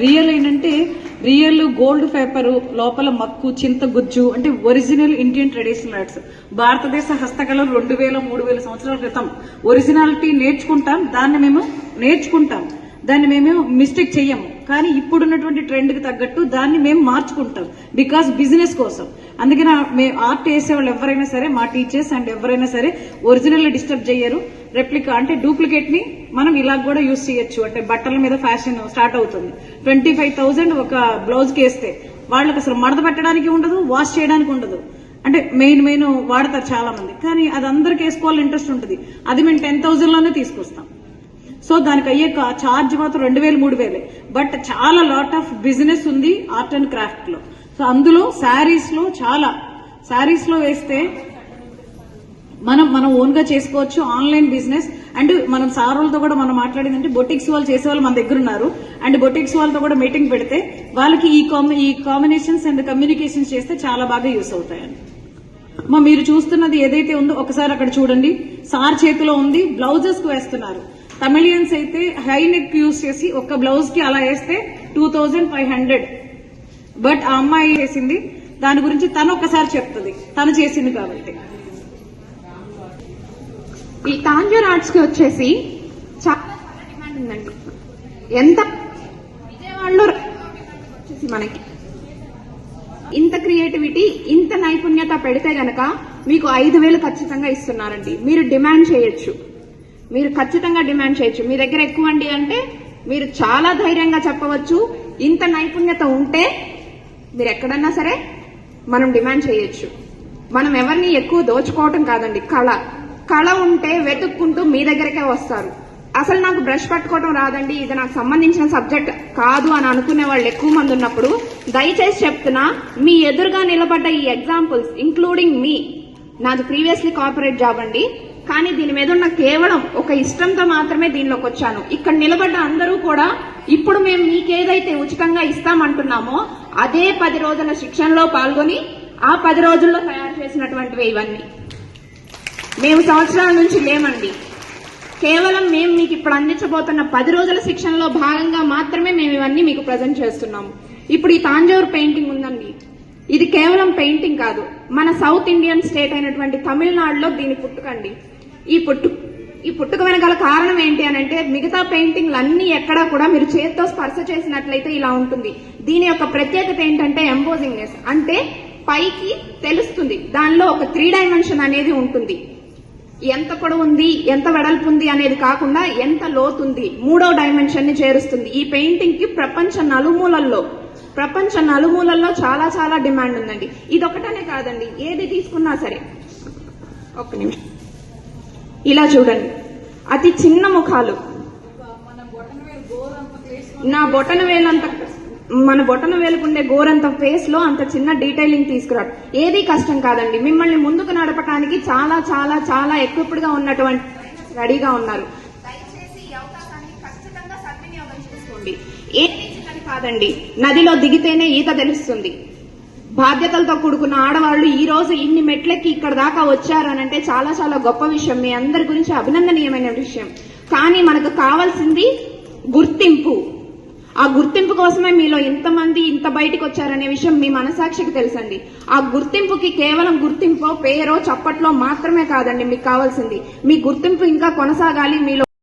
Real ఏంటంటే real gold paper లోపల మక్కు చింత గుజ్జు అంటే ఒరిజినల్ ఇండియన్ ట్రెడిషనల్ ఆర్ట్స్. భారతదేశ హస్తకళ 2000-3000 సంవత్సరాల క్రితం ఒరిజినాలిటీ నేర్చుకుంటాం, దాన్ని మేము మిస్టేక్ చెయ్యము. కానీ ఇప్పుడున్నటువంటి ట్రెండ్ కి తగ్గట్టు దాన్ని మేము మార్చుకుంటాం బికాస్ బిజినెస్ కోసం. అందుకని మేము ఆర్ట్ వేసేవాళ్ళు ఎవరైనా సరే, మా టీచర్స్ అండ్ ఎవరైనా సరే ఒరిజినల్ డిస్టర్బ్ చేయరు. రెప్లికా అంటే డూప్లికేట్ ని మనం ఇలా కూడా యూజ్ చేయొచ్చు. అంటే బట్టల మీద ఫ్యాషన్ స్టార్ట్ అవుతుంది. 25,000 ఒక బ్లౌజ్ కి వేస్తే వాళ్ళకి అసలు మడత పెట్టడానికి ఉండదు, వాష్ చేయడానికి ఉండదు. అంటే మెయిన్ వాడతారు చాలా మంది, కానీ అది అందరికి వేసుకోవాలని ఇంట్రెస్ట్ ఉంటుంది. అది మేము 10,000 లోనే తీసుకొస్తాం. సో దానికి అయ్యే ఛార్జ్ మాత్రం 2,000-3,000. బట్ చాలా లాట్ ఆఫ్ బిజినెస్ ఉంది ఆర్ట్ అండ్ క్రాఫ్ట్ లో. సో అందులో శారీస్ లో వేస్తే మనం ఓన్ గా చేసుకోవచ్చు ఆన్లైన్ బిజినెస్. అండ్ మనం సారోలతో కూడా మనం మాట్లాడిందంటే బొటిక్స్ వాళ్ళు చేసేవాళ్ళు మన దగ్గర ఉన్నారు. అండ్ బొటిక్స్ వాళ్ళతో కూడా మీటింగ్ పెడితే వాళ్ళకి ఈ కాంబినేషన్స్ అండ్ కమ్యూనికేషన్స్ చేస్తే చాలా బాగా యూస్ అవుతాయని. మీరు చూస్తున్నది ఏదైతే ఉందో ఒకసారి అక్కడ చూడండి. సార్ చేతిలో ఉంది, బ్లౌజెస్ కు వేస్తున్నారు. తమిళియన్స్ అయితే హై నెక్ యూజ్ చేసి ఒక బ్లౌజ్ కి అలా వేస్తే 2,500. బట్ ఆ అమ్మాయి చేసింది దాని గురించి తను ఒకసారి చెప్తుంది, తను చేసింది కాబట్టి. ఈ తాంజూర్ ఆర్ట్స్ కి వచ్చేసి చాలా డిమాండ్ ఉందండి. ఎంత విజయవాడలో వచ్చేసి మనకి ఇంత క్రియేటివిటీ, ఇంత నైపుణ్యత పెడితే గనక మీకు 5,000 ఖచ్చితంగా ఇస్తున్నారండి. మీరు డిమాండ్ చేయొచ్చు, మీరు ఖచ్చితంగా డిమాండ్ చేయొచ్చు. మీ దగ్గర ఎక్కువ అండి అంటే మీరు చాలా ధైర్యంగా చెప్పవచ్చు. ఇంత నైపుణ్యత ఉంటే మీరు ఎక్కడన్నా సరే మనం డిమాండ్ చేయొచ్చు. మనం ఎవరిని ఎక్కువ దోచుకోవటం కాదండి. కళ ఉంటే వెతుక్కుంటూ మీ దగ్గరకే వస్తారు. అసలు నాకు బ్రష్ పట్టుకోవటం రాదండి, ఇది నాకు సంబంధించిన సబ్జెక్ట్ కాదు అని అనుకునే వాళ్ళు ఎక్కువ మంది ఉన్నప్పుడు దయచేసి చెప్తున్నా, మీ ఎదురుగా నిలబడ్డ ఈ ఎగ్జాంపుల్స్ ఇంక్లూడింగ్ మీ, నాది ప్రీవియస్లీ కార్పొరేట్ జాబ్ అండి. కానీ దీని మీద ఉన్న కేవలం ఒక ఇష్టంతో మాత్రమే దీనిలోకి వచ్చాను. ఇక్కడ నిలబడ్డ అందరూ కూడా ఇప్పుడు మేము మీకేదైతే ఉచితంగా ఇస్తామంటున్నామో అదే 10 రోజుల శిక్షణలో పాల్గొని ఆ 10 రోజుల్లో తయారు చేసినటువంటివి ఇవన్నీ. మేము సంవత్సరాల నుంచి లేమండి. కేవలం మేము మీకు ఇప్పుడు అందించబోతున్న 10 రోజుల శిక్షణలో భాగంగా మాత్రమే మేము ఇవన్నీ మీకు ప్రజెంట్ చేస్తున్నాము. ఇప్పుడు ఈ తాంజూర్ పెయింటింగ్ ఉందండి, ఇది కేవలం పెయింటింగ్ కాదు, మన సౌత్ ఇండియన్ స్టేట్ అయినటువంటి తమిళనాడులో దీని పుట్టుకండి. ఈ పుట్టుక వెనకాల కారణం ఏంటి అని అంటే, మిగతా పెయింటింగ్లు అన్ని ఎక్కడా కూడా మీరు చేతితో స్పర్శ చేసినట్లయితే ఇలా ఉంటుంది. దీని యొక్క ప్రత్యేకత ఏంటంటే ఎంపోజింగ్నెస్, అంటే పైకి తెలుస్తుంది, దానిలో ఒక 3 డైమెన్షన్ అనేది ఉంటుంది. ఎంత పొడవు ఉంది, ఎంత వెడల్పు ఉంది అనేది కాకుండా ఎంత లోతుంది, 3వ డైమెన్షన్ ని చేరుస్తుంది. ఈ పెయింటింగ్ కి ప్రపంచ నలుమూలల్లో చాలా డిమాండ్ ఉందండి. ఇదొకటనే కాదండి, ఏది తీసుకున్నా సరే. ఒక్క నిమిషం, ఇలా చూడండి, అతి చిన్న ముఖాలు, మన బొటన వేలుకుండే గోరంత ఫేస్ లో అంత చిన్న డీటెయిలింగ్ తీసుకురాడు ఏది కష్టం కాదండి. మిమ్మల్ని ముందుకు నడపడానికి చాలా ఎక్విప్డ్గా ఉన్నటువంటి రెడీగా ఉన్నారు. దయచేసి ఈ అవకాశాన్ని ఖచ్చితంగా సద్వినియోగం చేసుకోండి. ఏది చిన్నది కాదండి, నదిలో దిగితేనే ఈత తెలుస్తుంది. బాధ్యతలతో కూడుకున్న ఆడవాళ్లు ఈ రోజు ఇన్ని మెట్లెక్కి ఇక్కడ దాకా వచ్చారు అనంటే చాలా గొప్ప విషయం, మీ అందరి గురించి అభినందనీయమైన విషయం. కానీ మనకు కావాల్సింది గుర్తింపు. ఆ గుర్తింపు కోసమే మీలో ఇంతమంది ఇంత బయటకు వచ్చారనే విషయం మీ మనసాక్షికి తెలుసండి. ఆ గుర్తింపుకి కేవలం గుర్తింపో పేరో చప్పట్లో మాత్రమే కాదండి మీకు కావాల్సింది. మీ గుర్తింపు ఇంకా కొనసాగాలి. మీలో